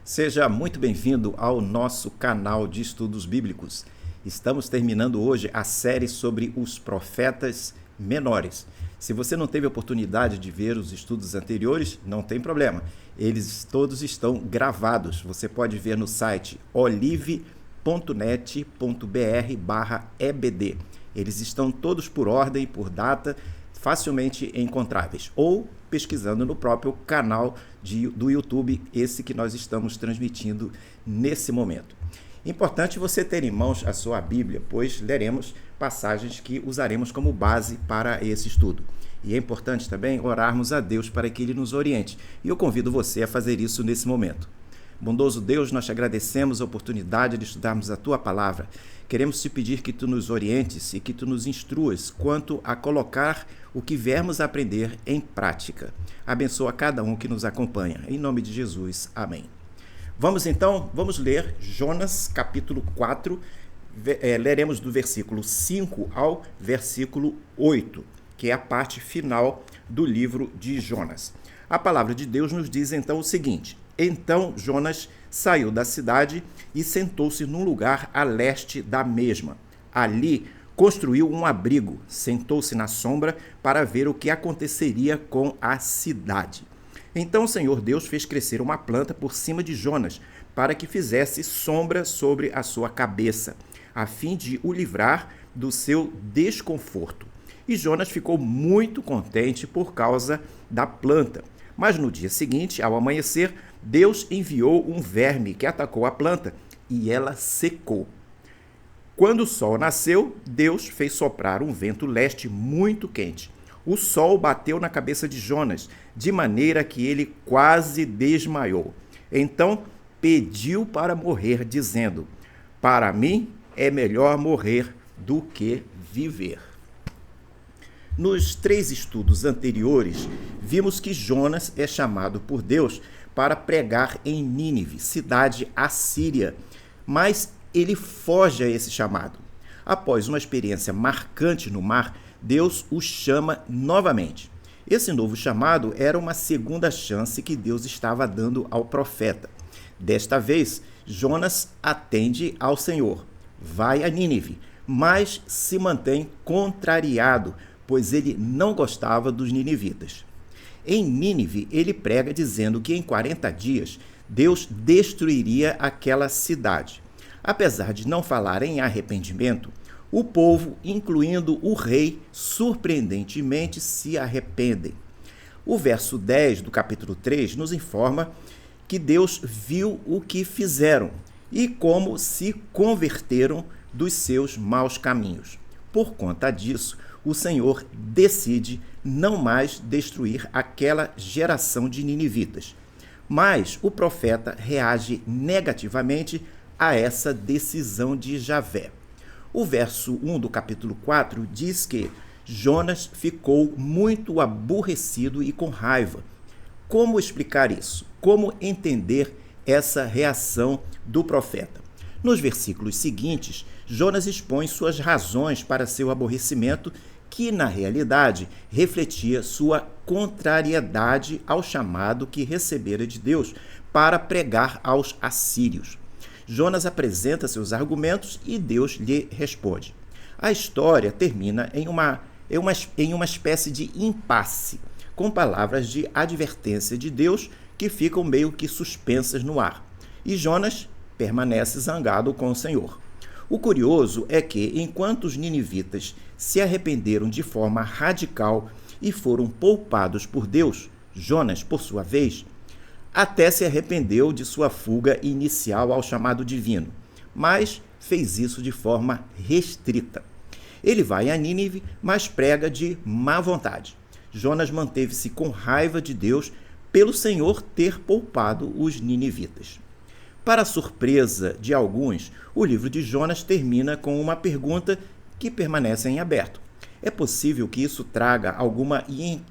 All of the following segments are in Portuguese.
Seja muito bem-vindo ao nosso canal de estudos bíblicos. Estamos terminando hoje a série sobre os profetas menores. Se você não teve a oportunidade de ver os estudos anteriores, não tem problema. Eles todos estão gravados. Você pode ver no site olive.net.br/EBD. Eles estão todos por ordem, por data, facilmente encontráveis. Ou pesquisando no próprio canal do YouTube, esse que nós estamos transmitindo nesse momento. Importante você ter em mãos a sua Bíblia, pois leremos passagens que usaremos como base para esse estudo. E é importante também orarmos a Deus para que Ele nos oriente. E eu convido você a fazer isso nesse momento. Bondoso Deus, nós te agradecemos a oportunidade de estudarmos a Tua Palavra. Queremos te pedir que Tu nos orientes e que Tu nos instruas quanto a colocar o que viermos a aprender em prática. Abençoa cada um que nos acompanha. Em nome de Jesus. Amém. Vamos ler Jonas capítulo 4, leremos do versículo 5 ao versículo 8, que é a parte final do livro de Jonas. A palavra de Deus nos diz então o seguinte: Então Jonas saiu da cidade e sentou-se num lugar a leste da mesma. Ali construiu um abrigo, sentou-se na sombra para ver o que aconteceria com a cidade. Então o Senhor Deus fez crescer uma planta por cima de Jonas, para que fizesse sombra sobre a sua cabeça, a fim de o livrar do seu desconforto. E Jonas ficou muito contente por causa da planta. Mas no dia seguinte, ao amanhecer, Deus enviou um verme que atacou a planta e ela secou. Quando o sol nasceu, Deus fez soprar um vento leste muito quente. O sol bateu na cabeça de Jonas, de maneira que ele quase desmaiou. Então pediu para morrer, dizendo: Para mim é melhor morrer do que viver. Nos 3 estudos anteriores, vimos que Jonas é chamado por Deus para pregar em Nínive, cidade assíria, mas ele foge a esse chamado. Após uma experiência marcante no mar, Deus o chama novamente. Esse novo chamado era uma segunda chance que Deus estava dando ao profeta. Desta vez, Jonas atende ao Senhor, vai a Nínive, mas se mantém contrariado, pois ele não gostava dos ninivitas. Em Nínive, ele prega dizendo que em 40 dias Deus destruiria aquela cidade. Apesar de não falar em arrependimento, o povo, incluindo o rei, surpreendentemente se arrependem. O verso 10 do capítulo 3 nos informa que Deus viu o que fizeram e como se converteram dos seus maus caminhos. Por conta disso, o Senhor decide não mais destruir aquela geração de ninivitas. Mas o profeta reage negativamente a essa decisão de Javé. O verso 1 do capítulo 4 diz que Jonas ficou muito aborrecido e com raiva. Como explicar isso? Como entender essa reação do profeta? Nos versículos seguintes, Jonas expõe suas razões para seu aborrecimento, que na realidade refletia sua contrariedade ao chamado que recebera de Deus para pregar aos assírios. Jonas apresenta seus argumentos e Deus lhe responde. A história termina em uma espécie de impasse, com palavras de advertência de Deus que ficam meio que suspensas no ar. E Jonas permanece zangado com o Senhor. O curioso é que, enquanto os ninivitas se arrependeram de forma radical e foram poupados por Deus, Jonas, por sua vez, até se arrependeu de sua fuga inicial ao chamado divino, mas fez isso de forma restrita. Ele vai a Nínive, mas prega de má vontade. Jonas manteve-se com raiva de Deus pelo Senhor ter poupado os ninivitas. Para a surpresa de alguns, o livro de Jonas termina com uma pergunta que permanece em aberto. É possível que isso traga alguma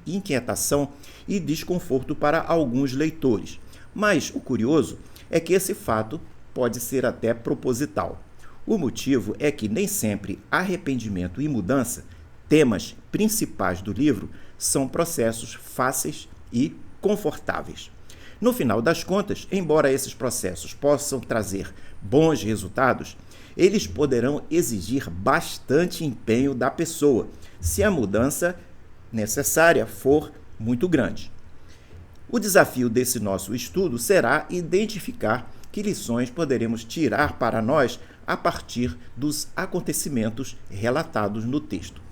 inquietação e desconforto para alguns leitores, mas o curioso é que esse fato pode ser até proposital. O motivo é que nem sempre arrependimento e mudança, temas principais do livro, são processos fáceis e confortáveis. No final das contas, embora esses processos possam trazer bons resultados, eles poderão exigir bastante empenho da pessoa, se a mudança necessária for muito grande. O desafio desse nosso estudo será identificar que lições poderemos tirar para nós a partir dos acontecimentos relatados no texto.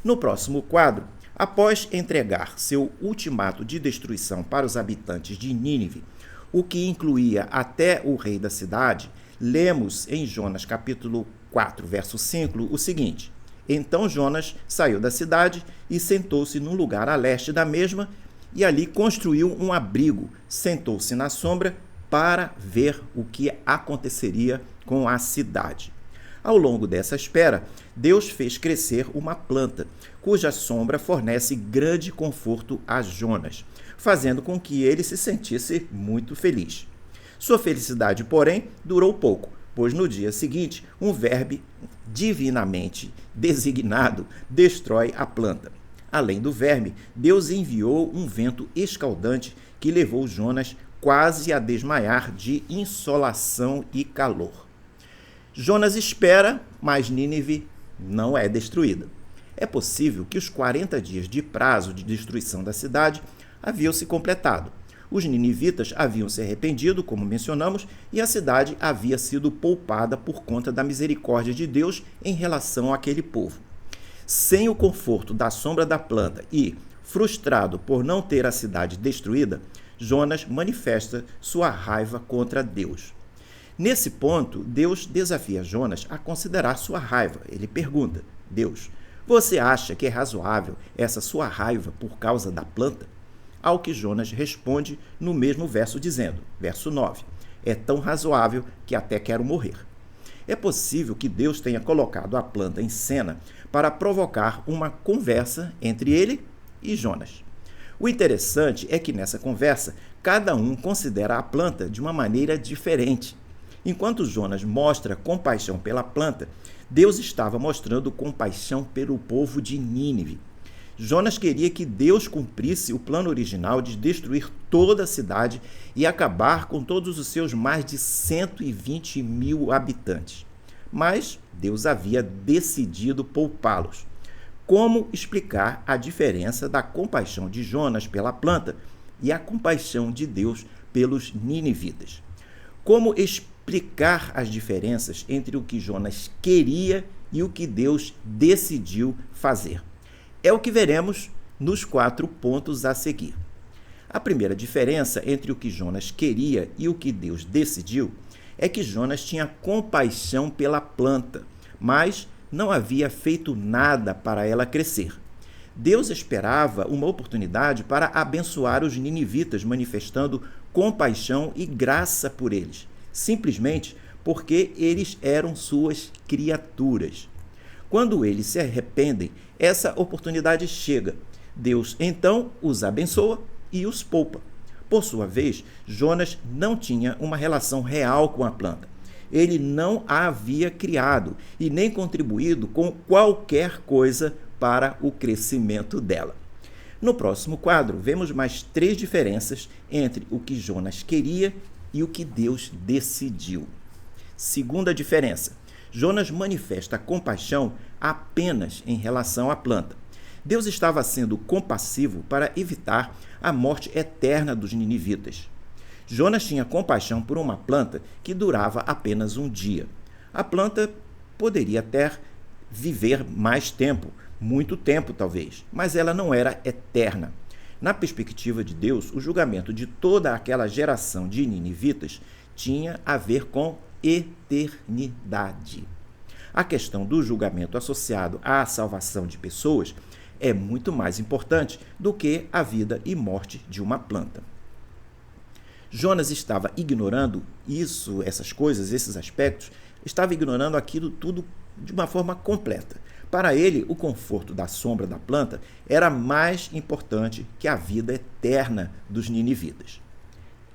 No próximo quadro, após entregar seu ultimato de destruição para os habitantes de Nínive, o que incluía até o rei da cidade, lemos em Jonas capítulo 4, verso 5, o seguinte: Então Jonas saiu da cidade e sentou-se num lugar a leste da mesma, e ali construiu um abrigo, sentou-se na sombra para ver o que aconteceria com a cidade. Ao longo dessa espera, Deus fez crescer uma planta, cuja sombra fornece grande conforto a Jonas, fazendo com que ele se sentisse muito feliz. Sua felicidade, porém, durou pouco, pois no dia seguinte, um verme divinamente designado destrói a planta. Além do verme, Deus enviou um vento escaldante que levou Jonas quase a desmaiar de insolação e calor. Jonas espera, mas Nínive não é destruída. É possível que os 40 dias de prazo de destruição da cidade haviam se completado. Os ninivitas haviam se arrependido, como mencionamos, e a cidade havia sido poupada por conta da misericórdia de Deus em relação àquele povo. Sem o conforto da sombra da planta e frustrado por não ter a cidade destruída, Jonas manifesta sua raiva contra Deus. Nesse ponto, Deus desafia Jonas a considerar sua raiva. Ele pergunta: Deus, você acha que é razoável essa sua raiva por causa da planta? Ao que Jonas responde no mesmo verso dizendo, verso 9, é tão razoável que até quero morrer. É possível que Deus tenha colocado a planta em cena para provocar uma conversa entre ele e Jonas. O interessante é que nessa conversa, cada um considera a planta de uma maneira diferente. Enquanto Jonas mostra compaixão pela planta, Deus estava mostrando compaixão pelo povo de Nínive. Jonas queria que Deus cumprisse o plano original de destruir toda a cidade e acabar com todos os seus mais de 120 mil habitantes. Mas Deus havia decidido poupá-los. Como explicar a diferença da compaixão de Jonas pela planta e a compaixão de Deus pelos ninivitas? Como explicar as diferenças entre o que Jonas queria e o que Deus decidiu fazer? É o que veremos nos 4 pontos a seguir. A primeira diferença entre o que Jonas queria e o que Deus decidiu é que Jonas tinha compaixão pela planta, mas não havia feito nada para ela crescer. Deus esperava uma oportunidade para abençoar os ninivitas, manifestando compaixão e graça por eles, simplesmente porque eles eram suas criaturas. Quando eles se arrependem, essa oportunidade chega. Deus, então, os abençoa e os poupa. Por sua vez, Jonas não tinha uma relação real com a planta. Ele não a havia criado e nem contribuído com qualquer coisa para o crescimento dela. No próximo quadro, vemos mais 3 diferenças entre o que Jonas queria e o que Deus decidiu. Segunda diferença: Jonas manifesta compaixão apenas em relação à planta. Deus estava sendo compassivo para evitar a morte eterna dos ninivitas. Jonas tinha compaixão por uma planta que durava apenas um dia. A planta poderia até viver mais tempo, muito tempo talvez, mas ela não era eterna. Na perspectiva de Deus, o julgamento de toda aquela geração de ninivitas tinha a ver com eternidade. A questão do julgamento associado à salvação de pessoas é muito mais importante do que a vida e morte de uma planta. Jonas estava ignorando essas coisas, esses aspectos, estava ignorando aquilo tudo de uma forma completa. Para ele, o conforto da sombra da planta era mais importante que a vida eterna dos ninivitas.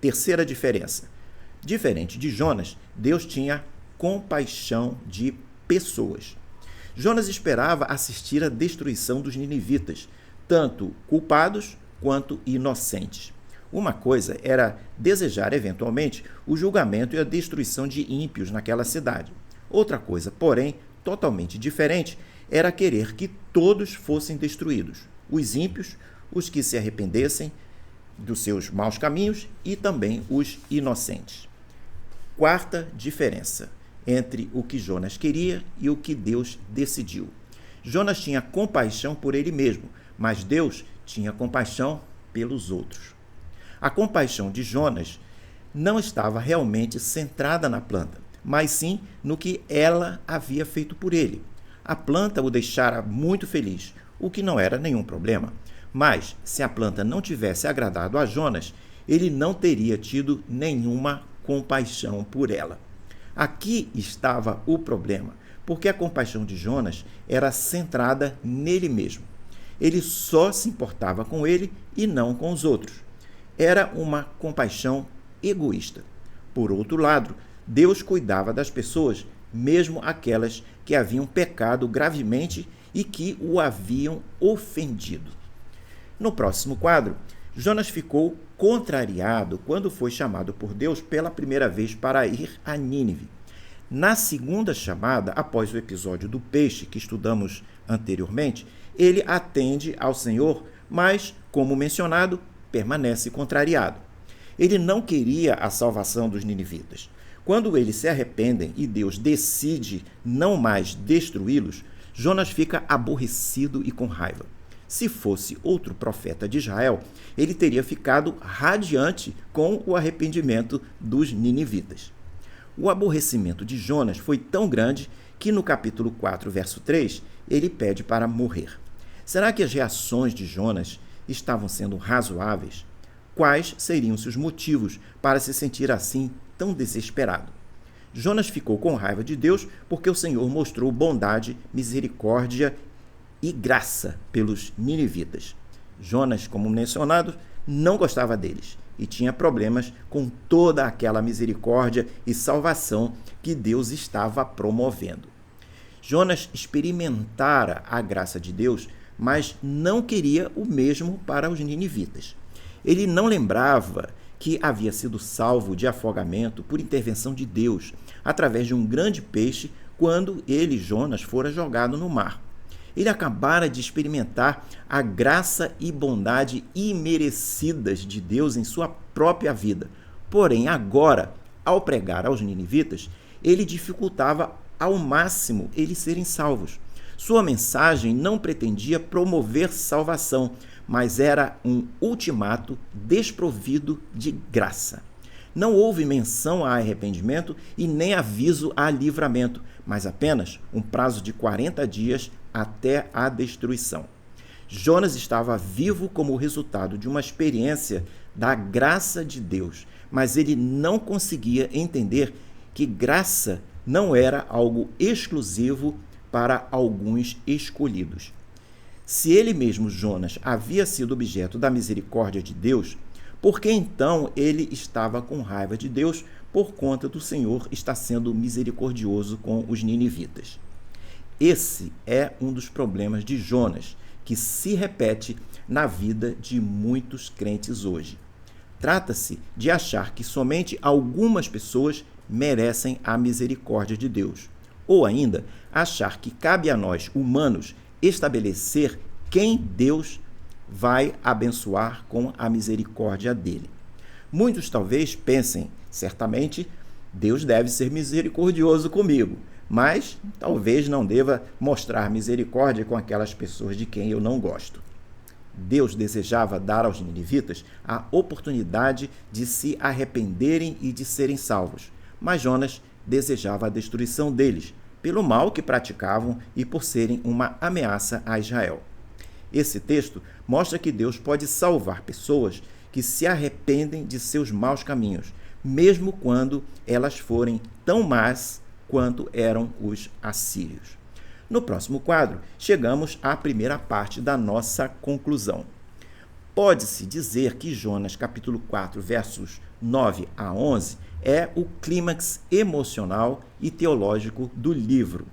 Terceira diferença: diferente de Jonas, Deus tinha compaixão de pessoas. Jonas esperava assistir à destruição dos ninivitas, tanto culpados quanto inocentes. Uma coisa era desejar eventualmente o julgamento e a destruição de ímpios naquela cidade. Outra coisa, porém, totalmente diferente, era querer que todos fossem destruídos, os ímpios, os que se arrependessem dos seus maus caminhos e também os inocentes. Quarta diferença entre o que Jonas queria e o que Deus decidiu. Jonas tinha compaixão por ele mesmo, mas Deus tinha compaixão pelos outros. A compaixão de Jonas não estava realmente centrada na planta, mas sim no que ela havia feito por ele. A planta o deixara muito feliz, o que não era nenhum problema. Mas, se a planta não tivesse agradado a Jonas, ele não teria tido nenhuma compaixão por ela. Aqui estava o problema, porque a compaixão de Jonas era centrada nele mesmo. Ele só se importava com ele e não com os outros. Era uma compaixão egoísta. Por outro lado, Deus cuidava das pessoas, mesmo aquelas que haviam pecado gravemente e que o haviam ofendido. No próximo quadro, Jonas ficou contrariado quando foi chamado por Deus pela primeira vez para ir a Nínive. Na segunda chamada, após o episódio do peixe que estudamos anteriormente, ele atende ao Senhor, mas, como mencionado, permanece contrariado. Ele não queria a salvação dos ninivitas. Quando eles se arrependem e Deus decide não mais destruí-los, Jonas fica aborrecido e com raiva. Se fosse outro profeta de Israel, ele teria ficado radiante com o arrependimento dos ninivitas. O aborrecimento de Jonas foi tão grande que no capítulo 4, verso 3, ele pede para morrer. Será que as reações de Jonas estavam sendo razoáveis? Quais seriam seus motivos para se sentir assim tão desesperado? Jonas ficou com raiva de Deus porque o Senhor mostrou bondade, misericórdia e graça pelos ninivitas. Jonas, como mencionado, não gostava deles e tinha problemas com toda aquela misericórdia e salvação que Deus estava promovendo. Jonas experimentara a graça de Deus, mas não queria o mesmo para os ninivitas. Ele não lembrava que havia sido salvo de afogamento por intervenção de Deus, através de um grande peixe, quando ele, Jonas, fora jogado no mar. Ele acabara de experimentar a graça e bondade imerecidas de Deus em sua própria vida. Porém, agora, ao pregar aos ninivitas, ele dificultava ao máximo eles serem salvos. Sua mensagem não pretendia promover salvação, mas era um ultimato desprovido de graça. Não houve menção a arrependimento e nem aviso a livramento, mas apenas um prazo de 40 dias até a destruição. Jonas estava vivo como resultado de uma experiência da graça de Deus, mas ele não conseguia entender que graça não era algo exclusivo para alguns escolhidos. Se ele mesmo, Jonas, havia sido objeto da misericórdia de Deus, por que então ele estava com raiva de Deus por conta do Senhor estar sendo misericordioso com os ninivitas? Esse é um dos problemas de Jonas, que se repete na vida de muitos crentes hoje. Trata-se de achar que somente algumas pessoas merecem a misericórdia de Deus, ou ainda achar que cabe a nós, humanos, estabelecer quem Deus vai abençoar com a misericórdia dele. Muitos talvez pensem, certamente, Deus deve ser misericordioso comigo, mas talvez não deva mostrar misericórdia com aquelas pessoas de quem eu não gosto. Deus desejava dar aos ninivitas a oportunidade de se arrependerem e de serem salvos, mas Jonas desejava a destruição deles, pelo mal que praticavam e por serem uma ameaça a Israel. Esse texto mostra que Deus pode salvar pessoas que se arrependem de seus maus caminhos, mesmo quando elas forem tão más quanto eram os assírios. No próximo quadro, chegamos à primeira parte da nossa conclusão. Pode-se dizer que Jonas, capítulo 4, versos 9 a 11, é o clímax emocional e teológico do livro.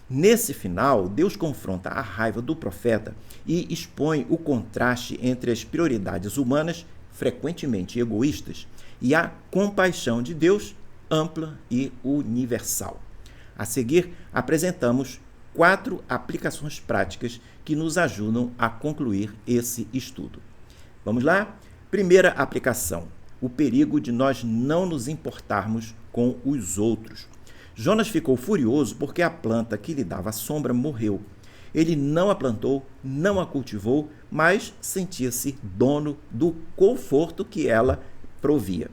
Nesse final, Deus confronta a raiva do profeta e expõe o contraste entre as prioridades humanas frequentemente egoístas, e a compaixão de Deus, ampla e universal. A seguir, apresentamos 4 aplicações práticas que nos ajudam a concluir esse estudo. Vamos lá? Primeira aplicação: o perigo de nós não nos importarmos com os outros. Jonas ficou furioso porque a planta que lhe dava sombra morreu. Ele não a plantou, não a cultivou, mas sentia-se dono do conforto que ela provia.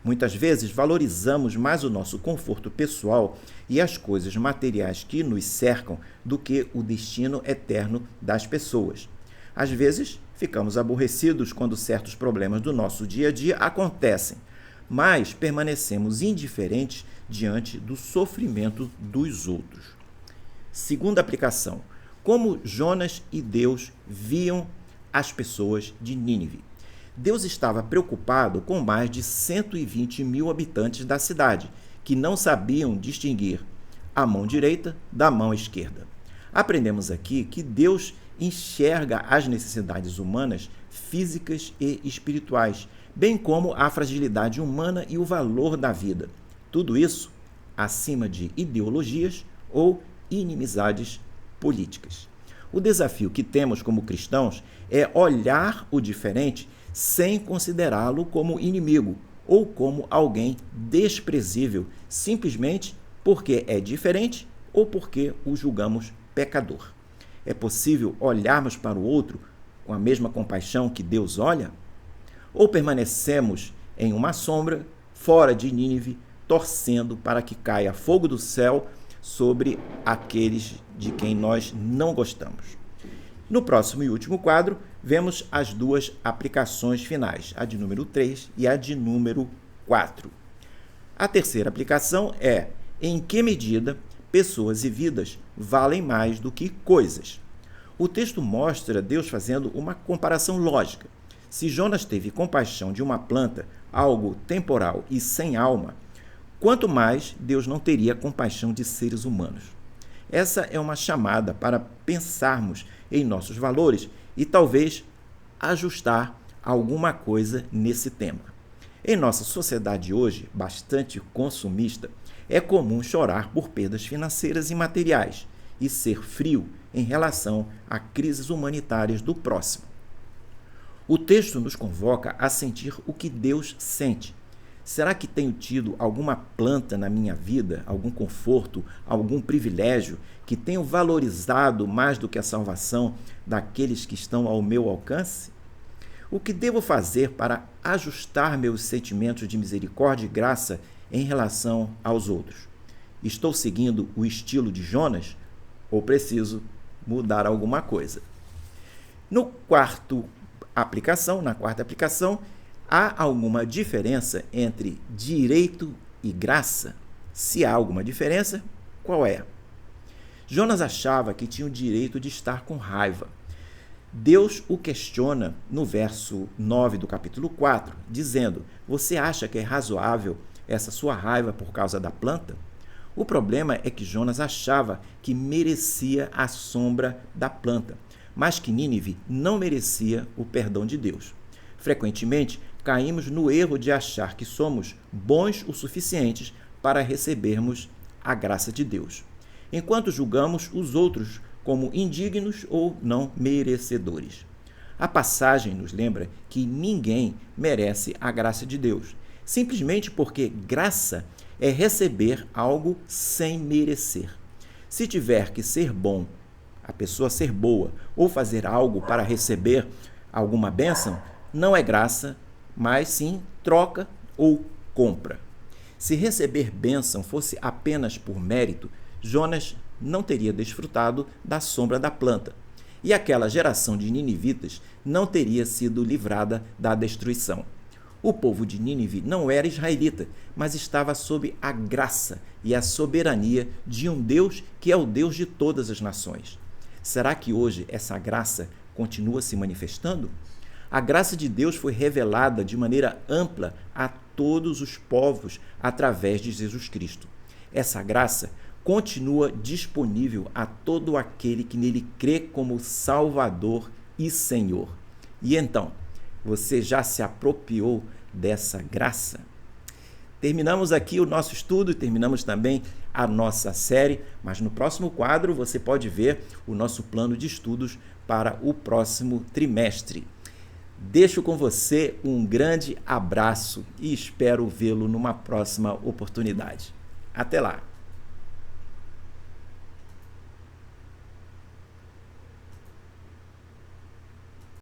Muitas vezes valorizamos mais o nosso conforto pessoal e as coisas materiais que nos cercam do que o destino eterno das pessoas. Às vezes, ficamos aborrecidos quando certos problemas do nosso dia a dia acontecem, mas permanecemos indiferentes diante do sofrimento dos outros. Segunda aplicação: como Jonas e Deus viam as pessoas de Nínive. Deus estava preocupado com mais de 120 mil habitantes da cidade, que não sabiam distinguir a mão direita da mão esquerda. Aprendemos aqui que Deus enxerga as necessidades humanas, físicas e espirituais, bem como a fragilidade humana e o valor da vida. Tudo isso acima de ideologias ou inimizades políticas. O desafio que temos como cristãos é olhar o diferente sem considerá-lo como inimigo ou como alguém desprezível, simplesmente porque é diferente ou porque o julgamos pecador. É possível olharmos para o outro com a mesma compaixão que Deus olha? Ou permanecemos em uma sombra, fora de Nínive, torcendo para que caia fogo do céu sobre aqueles de quem nós não gostamos? No próximo e último quadro, vemos as 2 aplicações finais, a de número 3 e a de número 4. A terceira aplicação é: em que medida pessoas e vidas valem mais do que coisas? O texto mostra Deus fazendo uma comparação lógica. Se Jonas teve compaixão de uma planta, algo temporal e sem alma, quanto mais Deus não teria compaixão de seres humanos. Essa é uma chamada para pensarmos em nossos valores e talvez ajustar alguma coisa nesse tema. Em nossa sociedade hoje, bastante consumista, é comum chorar por perdas financeiras e materiais e ser frio em relação a crises humanitárias do próximo. O texto nos convoca a sentir o que Deus sente. Será que tenho tido alguma planta na minha vida, algum conforto, algum privilégio que tenho valorizado mais do que a salvação daqueles que estão ao meu alcance? O que devo fazer para ajustar meus sentimentos de misericórdia e graça em relação aos outros? Estou seguindo o estilo de Jonas ou preciso mudar alguma coisa? Na quarta aplicação, há alguma diferença entre direito e graça? Se há alguma diferença, qual é? Jonas achava que tinha o direito de estar com raiva. Deus o questiona no verso 9 do capítulo 4, dizendo: você acha que é razoável essa sua raiva por causa da planta? O problema é que Jonas achava que merecia a sombra da planta, mas que Nínive não merecia o perdão de Deus. Frequentemente, caímos no erro de achar que somos bons o suficientes para recebermos a graça de Deus, enquanto julgamos os outros como indignos ou não merecedores. A passagem nos lembra que ninguém merece a graça de Deus, simplesmente porque graça é receber algo sem merecer. Se tiver que ser bom, a pessoa ser boa, ou fazer algo para receber alguma bênção, não é graça, mas sim troca ou compra. Se receber bênção fosse apenas por mérito, Jonas não teria desfrutado da sombra da planta, e aquela geração de ninivitas não teria sido livrada da destruição. O povo de Nínive não era israelita, mas estava sob a graça e a soberania de um Deus que é o Deus de todas as nações. Será que hoje essa graça continua se manifestando? A graça de Deus foi revelada de maneira ampla a todos os povos através de Jesus Cristo. Essa graça continua disponível a todo aquele que nele crê como Salvador e Senhor. E então, Você já se apropriou dessa graça? Terminamos aqui o nosso estudo e terminamos também a nossa série, mas no próximo quadro você pode ver o nosso plano de estudos para o próximo trimestre. Deixo com você um grande abraço e espero vê-lo numa próxima oportunidade. Até lá!